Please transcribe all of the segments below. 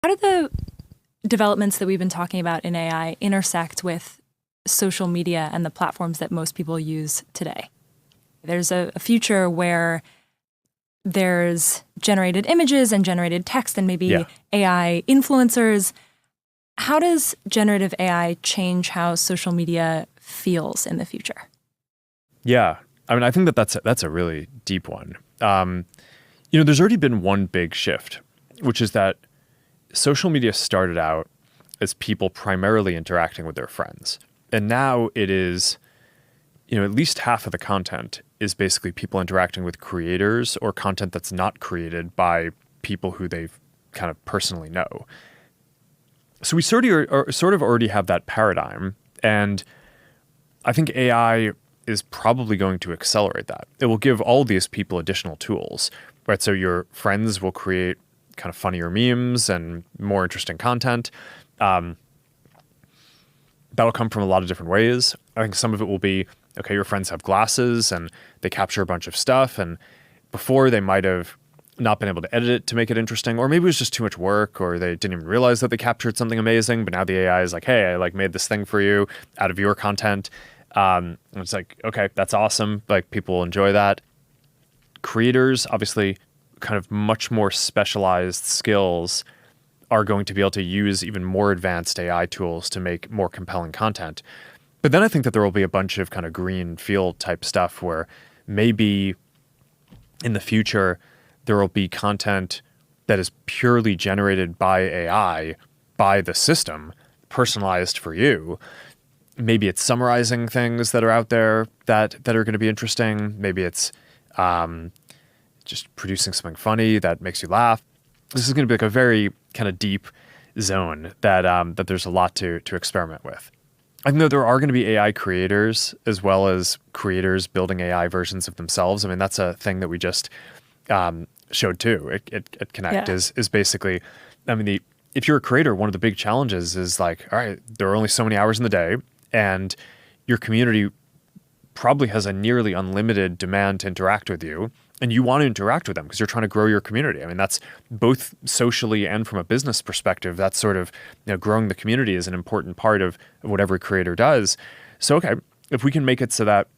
How do the developments that we've been talking about in AI intersect with social media and the platforms that most people use today? There's a future where there's generated images and generated text and maybe AI influencers. How does generative AI change how social media feels in the future? Yeah. I mean, I think that's a really deep one. There's already been one big shift, which is that social media started out as people primarily interacting with their friends. And now it is, at least half of the content is basically people interacting with creators or content that's not created by people who they kind of personally know. So we sort of already have that paradigm. And I think AI is probably going to accelerate that. It will give all these people additional tools, right? So your friends will create kind of funnier memes and more interesting content. That'll come from a lot of different ways. I think some of it will be, okay, your friends have glasses and they capture a bunch of stuff. And before they might have not been able to edit it to make it interesting, or maybe it was just too much work, or they didn't even realize that they captured something amazing. But now the AI is like, hey, I made this thing for you out of your content. And it's like, okay, that's awesome. People will enjoy that. Creators, obviously, kind of much more specialized skills are going to be able to use even more advanced AI tools to make more compelling content. But then I think that there will be a bunch of kind of green field type stuff where maybe in the future there will be content that is purely generated by AI, by the system, personalized for you. Maybe it's summarizing things that are out there that are going to be interesting. Maybe it's just producing something funny that makes you laugh. This is going to be a very kind of deep zone that there's a lot to experiment with. I know there are going to be AI creators as well as creators building AI versions of themselves. I mean, that's a thing that we just showed too at Connect is basically, I mean, if you're a creator, one of the big challenges is all right, there are only so many hours in the day and your community probably has a nearly unlimited demand to interact with you. And you want to interact with them because you're trying to grow your community. I mean, that's both socially and from a business perspective. That's sort of, growing the community is an important part of what every creator does. So, okay, if we can make it so that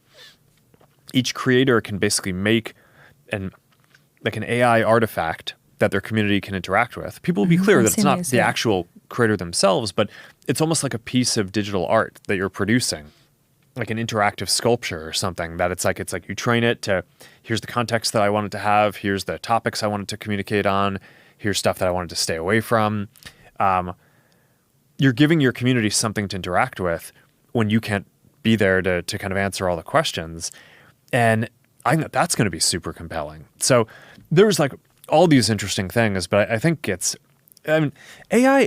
each creator can basically make an AI artifact that their community can interact with, people will be clear that it's not the actual creator themselves, but it's almost like a piece of digital art that you're producing, like an interactive sculpture or something that it's like you train it to, here's the context that I want it to have, here's the topics I want it to communicate on, here's stuff that I want it to stay away from. You're giving your community something to interact with when you can't be there to kind of answer all the questions. And I think that's going to be super compelling. So there's all these interesting things, but I think AI